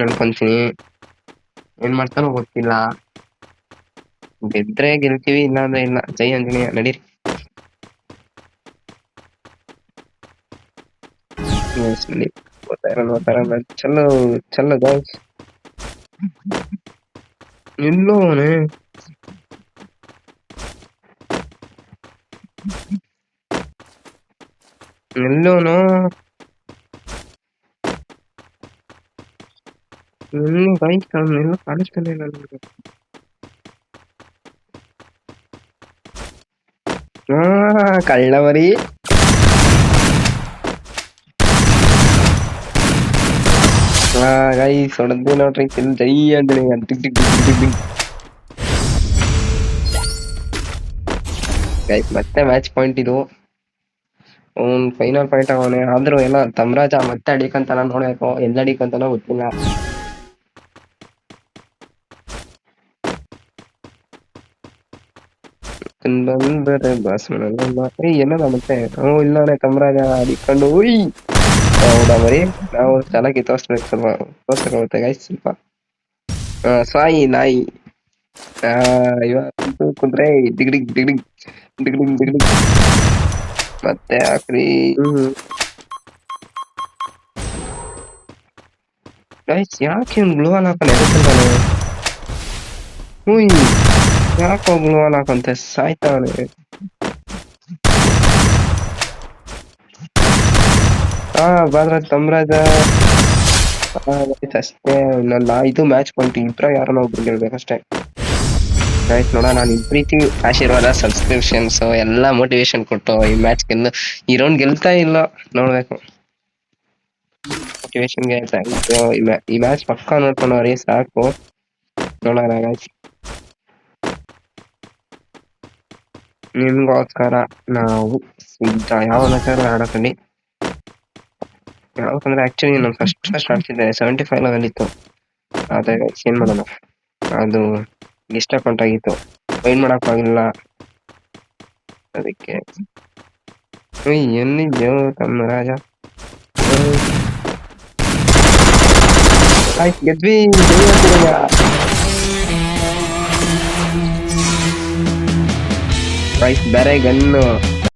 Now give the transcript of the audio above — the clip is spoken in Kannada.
ಅನ್ಕೊಂತೀನಿ. ಏನ್ ಮಾಡ್ತಾನೋ ಗೊತ್ತಿಲ್ಲ. ಗೆದ್ರೆ ಗೆಲ್ತೀವಿ, ಇಲ್ಲ ಅಂದ್ರೆ ಇಲ್ಲ. ಜೈ ಆಂಜನೇಯ, ನಡೀರಿ. ಚಲೋ ಚಲೋ ಗಾಯ್ಸ್. ಎಲ್ಲೋ ಅವನೇ, ಎಲ್ಲೋನೋ ಎಲ್ಲಿ ಗಾಯ್ಸ್, ಎಲ್ಲ ಕಾಣಿಸ್ತಾನೆ ಇಲ್ಲ ನನಗೆ. ಕಳ್ಳ ಮರಿ. ಗೈಸ್ ಹೊಡೆದ್ವಿ ನೋಡ್ರಿ, ಜೈ ಆಂಜನೇಯ. ಗೈಸ್ ಮತ್ತೆ ಮ್ಯಾಚ್ ಪಾಯಿಂಟ್ ಇದು. ಅವ್ನ್ ಫೈನಲ್ ಪಾಯಿಂಟ್ ಅವನೇ, ಆದ್ರೂ ಎಲ್ಲ ತಮ್ರಾಜ ಮತ್ತೆ ಅಡಿಕಂತಾನ. ನೋಡ್ಬೇಕು ಎಲ್ಲ ಅಡಿಕಂತಾನೋ ಗೊತ್ತಿಲ್ಲ. ಬಂದರೆ ಬಾಸ್ ಏನದ ಮತ್ತೆ. ಇಲ್ಲಾನೆ ತಮ್ರಾಜ ಅಡಿಕೊಂಡು. ಹೌದಾ ಮರಿ, ನಾವು ಚೆನ್ನಾಗಿ ತೋರ್ಸ್ಬೇಕು, ಸ್ವಲ್ಪ ತೋರ್ಸಕ್ಕಾಗುತ್ತೆ ಗೈಸ್ ಸ್ವಲ್ಪ. ಸಾಯಿ ನಾಯಿ. ಇವತ್ತು ಕುಂದ್ರೆ ಡಿಗ್ಡಿಗ್ ಡಿಗ್ಡಿಗ್ ಡಿಗ್ಡಿಗ್ ಡಿಗ್ಡಿಗ್. ಮತ್ತೆ ಹಾಕ್ರಿ. ಗೈಸ್ ಯಾಕೆ ಗ್ಲೂವಾಲ್ ಹಾಕೊಂಡು ಎದುರ್ತಾನೆ? ಯಾಕೋ ಗ್ಲೂವಾಲ್ ಹಾಕಂತೆ ಸಾಯ್ತಾವನೆ. ಬಾದ್ರಾಜ್ ತಮ್ರಾಜ ಅಷ್ಟೇ. ಇನ್ನೊಂದು ಇದು ಮ್ಯಾಚ್ ಪಾಯಿಂಟ್. ಇಬ್ರ ಯಾರನ್ನ ಒಬ್ರು ಗೆಲ್ಬೇಕಷ್ಟೇ ಗೈಸ್. ನೋಡ, ನಾನು ಪ್ರೀತಿ, ಆಶೀರ್ವಾದ, ಸಬ್ಸ್ಕ್ರಿಪ್ಷನ್ಸ್ ಎಲ್ಲ ಮೋಟಿವೇಶನ್ ಕೊಟ್ಟು ಈ ಮ್ಯಾಚ್ ಈ ರೌಂಡ್ ಗೆಲ್ತಾ ಇಲ್ಲ. ನೋಡ್ಬೇಕು. ಮೋಟಿವೇಶನ್ಗೆ ಈ ಮ್ಯಾಚ್ ಪಕ್ಕ ನೋಡ್ಕೊಂಡವ್ರಿ ಸಾಕು. ನೋಡೋಣ ಗೈಸ್, ನಿಮ್ಗೋಸ್ಕರ ನಾವು ಯಾವ ಮ್ಯಾಚ್ ಆಡಕಂಡಿ. ಯಾಕಂದ್ರೆ ಆಕ್ಚುಲಿ ನಾನು ಫಸ್ಟ್ ಆಡ್ತಿದ್ದೆ 75 ಲೆವೆಲ್ ಇತ್ತು. ಆದ್ರೆ ಏನ್ ಮಾಡೋಣ, ಅದು ಗೆಸ್ಟ್ ಅಕೌಂಟ್ ಆಗಿತ್ತು, ವೈನ್ ಮಾಡಕ್ ಆಗಿಲ್ಲ. ಅದಕ್ಕೆ ಎಲ್ಲಿದ್ಯೋ ತಮ್ಮ ರಾಜ. ಆಯ್ತು, ಗೆದ್ವಿ. ಬೇರೆ ಗನ್ನು